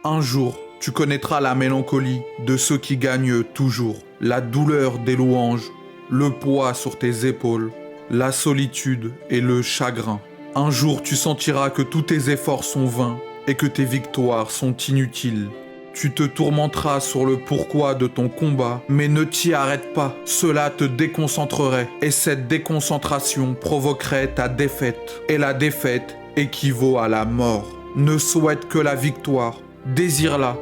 Un jour, tu connaîtras la mélancolie de ceux qui gagnent toujours, la douleur des louanges, le poids sur tes épaules, la solitude et le chagrin. Un jour, tu sentiras que tous tes efforts sont vains et que tes victoires sont inutiles. Tu te tourmenteras sur le pourquoi de ton combat, mais ne t'y arrête pas. Cela te déconcentrerait et cette déconcentration provoquerait ta défaite. Et la défaite équivaut à la mort. Ne souhaite que la victoire. Désire-la.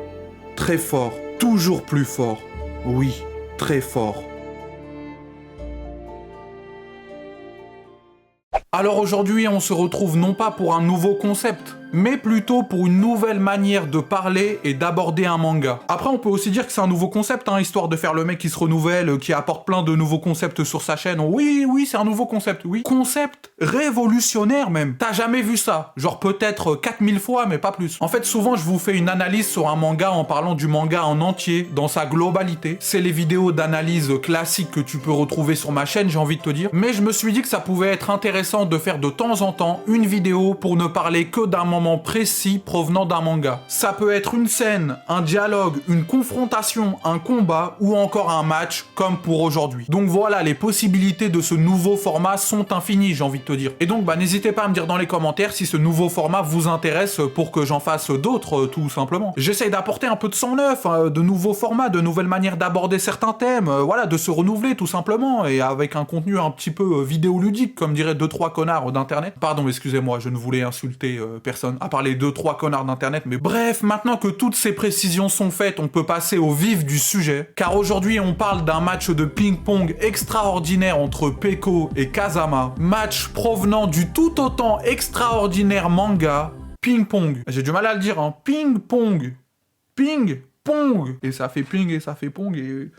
Très fort. Toujours plus fort. Oui, très fort. Alors aujourd'hui, on se retrouve non pas pour un nouveau concept, mais plutôt pour une nouvelle manière de parler et d'aborder un manga. Après, on peut aussi dire que c'est un nouveau concept, histoire de faire le mec qui se renouvelle, qui apporte plein de nouveaux concepts sur sa chaîne. Oui, c'est un nouveau concept, oui. Concept révolutionnaire même. T'as jamais vu ça? Genre peut-être 4000 fois, mais pas plus. En fait, souvent, je vous fais une analyse sur un manga en parlant du manga en entier, dans sa globalité. C'est les vidéos d'analyse classiques que tu peux retrouver sur ma chaîne, j'ai envie de te dire. Mais je me suis dit que ça pouvait être intéressant de faire de temps en temps une vidéo pour ne parler que d'un moment précis provenant d'un manga. Ça peut être une scène, un dialogue, une confrontation, un combat ou encore un match comme pour aujourd'hui. Donc voilà, les possibilités de ce nouveau format sont infinies, j'ai envie de te dire. Et donc n'hésitez pas à me dire dans les commentaires si ce nouveau format vous intéresse pour que j'en fasse d'autres, tout simplement. J'essaye d'apporter un peu de sang neuf, de nouveaux formats, de nouvelles manières d'aborder certains thèmes, voilà, de se renouveler tout simplement, et avec un contenu un petit peu vidéoludique, comme diraient 2-3 connards d'internet. Pardon, excusez-moi, je ne voulais insulter personne, à part les 2-3 connards d'internet, mais bref, maintenant que toutes ces précisions sont faites, on peut passer au vif du sujet, car aujourd'hui on parle d'un match de ping-pong extraordinaire entre Peko et Kazama, match provenant du tout autant extraordinaire manga Ping-Pong. J'ai du mal à le dire, Ping-Pong. Ping-Pong. Et ça fait ping et ça fait pong et...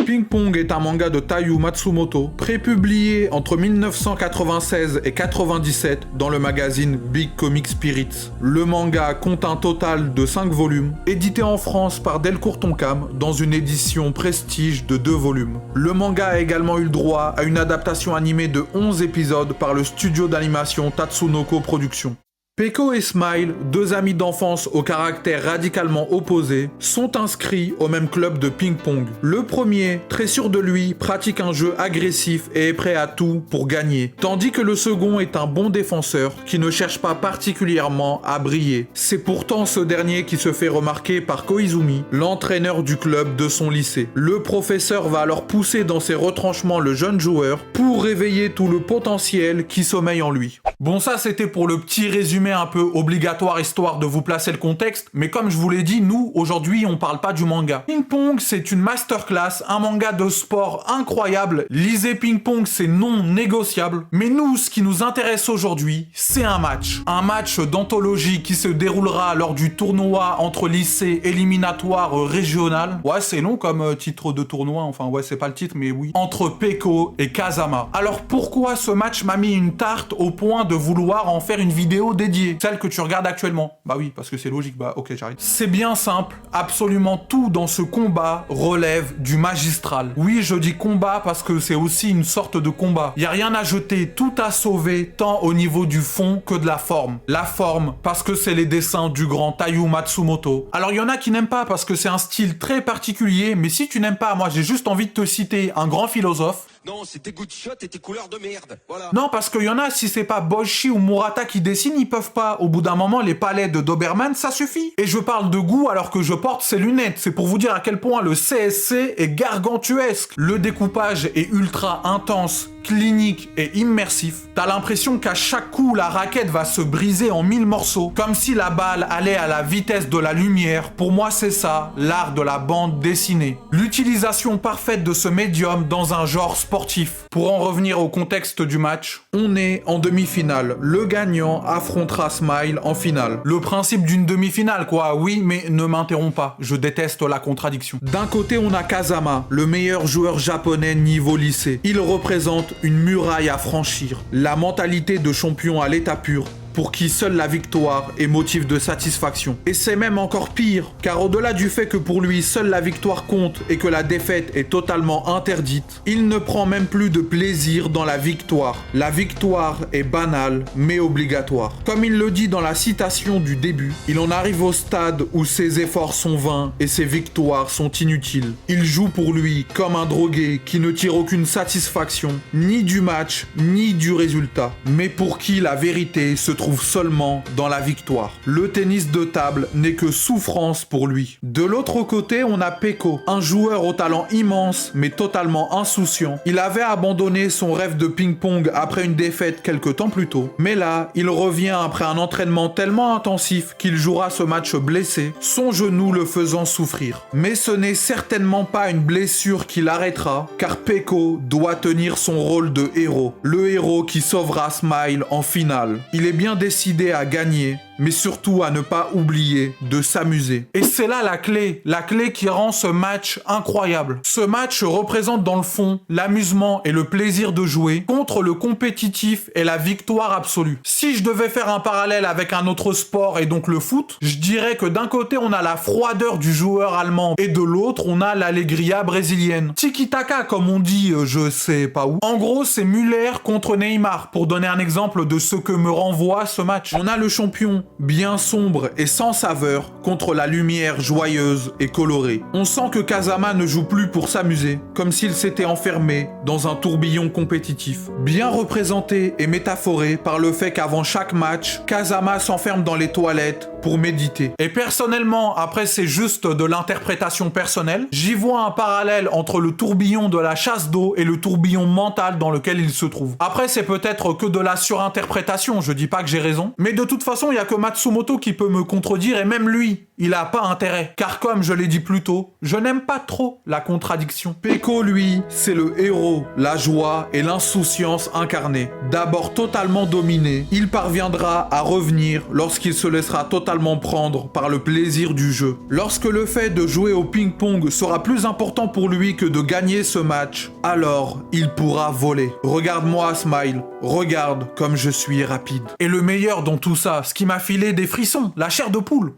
Ping-Pong est un manga de Taiyu Matsumoto, prépublié entre 1996 et 97 dans le magazine Big Comic Spirits. Le manga compte un total de 5 volumes, édité en France par Delcourt Tonkam dans une édition prestige de 2 volumes. Le manga a également eu le droit à une adaptation animée de 11 épisodes par le studio d'animation Tatsunoko Productions. Peko et Smile, deux amis d'enfance au caractère radicalement opposé, sont inscrits au même club de ping-pong. Le premier, très sûr de lui, pratique un jeu agressif et est prêt à tout pour gagner, tandis que le second est un bon défenseur qui ne cherche pas particulièrement à briller. C'est pourtant ce dernier qui se fait remarquer par Koizumi, l'entraîneur du club de son lycée. Le professeur va alors pousser dans ses retranchements le jeune joueur pour réveiller tout le potentiel qui sommeille en lui. Bon, ça c'était pour le petit résumé un peu obligatoire histoire de vous placer le contexte, mais comme je vous l'ai dit, nous aujourd'hui on parle pas du manga. Ping Pong c'est une masterclass, un manga de sport incroyable, lisez Ping Pong c'est non négociable, mais nous ce qui nous intéresse aujourd'hui c'est un match d'anthologie qui se déroulera lors du tournoi entre lycées éliminatoire régional, ouais c'est long comme titre de tournoi, enfin ouais c'est pas le titre mais oui, entre Peko et Kazama. Alors pourquoi ce match m'a mis une tarte au point de vouloir en faire une vidéo dédiée, celle que tu regardes actuellement? Bah oui, parce que c'est logique, bah ok, j'arrête. C'est bien simple, absolument tout dans ce combat relève du magistral. Oui, je dis combat parce que c'est aussi une sorte de combat. Y a rien à jeter, tout à sauver, tant au niveau du fond que de la forme. La forme, parce que c'est les dessins du grand Taiyu Matsumoto. Alors il y en a qui n'aiment pas parce que c'est un style très particulier, mais si tu n'aimes pas, moi j'ai juste envie de te citer un grand philosophe. Non, c'est tes goûts de shot et tes couleurs de merde, voilà. Non, parce qu'il y en a, si c'est pas Boichi ou Murata qui dessinent, ils peuvent pas. Au bout d'un moment, les palais de Doberman, ça suffit. Et je parle de goût alors que je porte ces lunettes. C'est pour vous dire à quel point le CSC est gargantuesque. Le découpage est ultra intense, clinique et immersif. T'as l'impression qu'à chaque coup, la raquette va se briser en 1000 morceaux, comme si la balle allait à la vitesse de la lumière. Pour moi, c'est ça, l'art de la bande dessinée. L'utilisation parfaite de ce médium dans un genre sportif. Pour en revenir au contexte du match, on est en demi-finale. Le gagnant affrontera Smile en finale. Le principe d'une demi-finale, quoi. Oui, mais ne m'interromps pas. Je déteste la contradiction. D'un côté, on a Kazama, le meilleur joueur japonais niveau lycée. Il représente une muraille à franchir. La mentalité de champion à l'état pur. pour qui seule la victoire est motif de satisfaction. Et c'est même encore pire, car au-delà du fait que pour lui seule la victoire compte et que la défaite est totalement interdite, il ne prend même plus de plaisir dans la victoire. La victoire est banale, mais obligatoire. Comme il le dit dans la citation du début, il en arrive au stade où ses efforts sont vains et ses victoires sont inutiles. Il joue pour lui comme un drogué qui ne tire aucune satisfaction, ni du match, ni du résultat, mais pour qui la vérité se trouve seulement dans la victoire. Le tennis de table n'est que souffrance pour lui. De l'autre côté, on a Pecco, un joueur au talent immense, mais totalement insouciant. Il avait abandonné son rêve de ping-pong après une défaite quelque temps plus tôt, mais là, il revient après un entraînement tellement intensif qu'il jouera ce match blessé, son genou le faisant souffrir. Mais ce n'est certainement pas une blessure qui l'arrêtera, car Pecco doit tenir son rôle de héros. Le héros qui sauvera Smile en finale. Il est bien décidé à gagner, mais surtout à ne pas oublier de s'amuser. Et c'est là la clé qui rend ce match incroyable. Ce match représente dans le fond l'amusement et le plaisir de jouer contre le compétitif et la victoire absolue. Si je devais faire un parallèle avec un autre sport et donc le foot, je dirais que d'un côté on a la froideur du joueur allemand et de l'autre on a l'allegria brésilienne. Tiki-taka comme on dit je sais pas où. En gros c'est Müller contre Neymar pour donner un exemple de ce que me renvoie ce match. On a le champion bien sombre et sans saveur contre la lumière joyeuse et colorée. On sent que Kazama ne joue plus pour s'amuser, comme s'il s'était enfermé dans un tourbillon compétitif. Bien représenté et métaphoré par le fait qu'avant chaque match, Kazama s'enferme dans les toilettes pour méditer. Et personnellement, après c'est juste de l'interprétation personnelle, j'y vois un parallèle entre le tourbillon de la chasse d'eau et le tourbillon mental dans lequel il se trouve. Après c'est peut-être que de la surinterprétation, je dis pas que j'ai raison, mais de toute façon il y a que Matsumoto qui peut me contredire et même lui, il a pas intérêt. Car comme je l'ai dit plus tôt, je n'aime pas trop la contradiction. Pecco, lui, c'est le héros, la joie et l'insouciance incarnée. D'abord totalement dominé, il parviendra à revenir lorsqu'il se laissera totalement prendre par le plaisir du jeu. Lorsque le fait de jouer au ping-pong sera plus important pour lui que de gagner ce match, alors il pourra voler. Regarde-moi, Smile. Regarde comme je suis rapide. Et le meilleur dans tout ça, ce qui m'a filé des frissons, la chair de poule.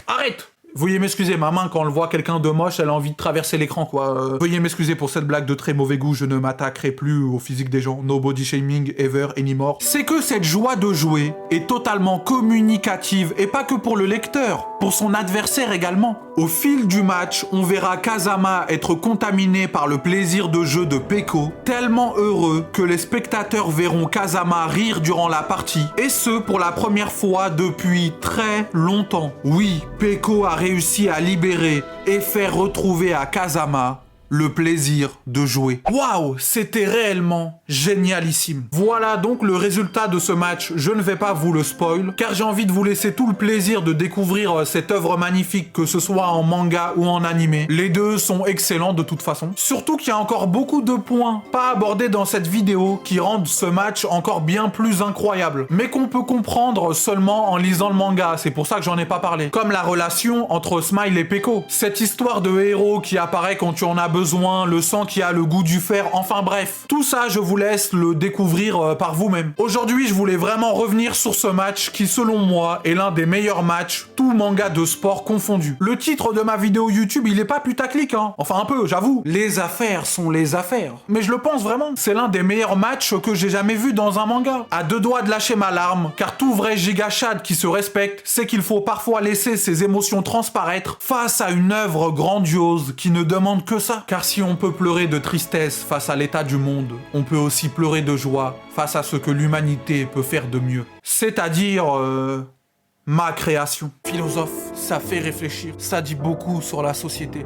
Arrête! Veuillez m'excuser, ma main, quand elle voit quelqu'un de moche, elle a envie de traverser l'écran, quoi. Veuillez m'excuser pour cette blague de très mauvais goût, je ne m'attaquerai plus au physique des gens. No body shaming ever anymore. C'est que cette joie de jouer est totalement communicative, et pas que pour le lecteur, pour son adversaire également. Au fil du match, on verra Kazama être contaminé par le plaisir de jeu de Pecco, tellement heureux que les spectateurs verront Kazama rire durant la partie, et ce pour la première fois depuis très longtemps. Oui, Pecco a réussi à libérer et faire retrouver à Kazama le plaisir de jouer. Waouh, c'était réellement génialissime. Voilà donc le résultat de ce match. Je ne vais pas vous le spoil, car j'ai envie de vous laisser tout le plaisir de découvrir cette œuvre magnifique, que ce soit en manga ou en animé. Les deux sont excellents de toute façon. Surtout qu'il y a encore beaucoup de points pas abordés dans cette vidéo qui rendent ce match encore bien plus incroyable, mais qu'on peut comprendre seulement en lisant le manga. C'est pour ça que j'en ai pas parlé. Comme la relation entre Smile et Pecco. Cette histoire de héros qui apparaît quand tu en as besoin, le sang qui a le goût du fer, enfin bref. Tout ça, je vous laisse le découvrir par vous-même. Aujourd'hui, je voulais vraiment revenir sur ce match qui, selon moi, est l'un des meilleurs matchs, tout manga de sport confondu. Le titre de ma vidéo YouTube, il est pas putaclic, hein. Enfin un peu, j'avoue. Les affaires sont les affaires. Mais je le pense vraiment. C'est l'un des meilleurs matchs que j'ai jamais vu dans un manga. À deux doigts de lâcher ma larme, car tout vrai gigachad qui se respecte sait qu'il faut parfois laisser ses émotions transparaître face à une œuvre grandiose qui ne demande que ça. Car si on peut pleurer de tristesse face à l'état du monde, on peut aussi pleurer de joie face à ce que l'humanité peut faire de mieux. C'est-à-dire, ma création. Philosophe, ça fait réfléchir, ça dit beaucoup sur la société.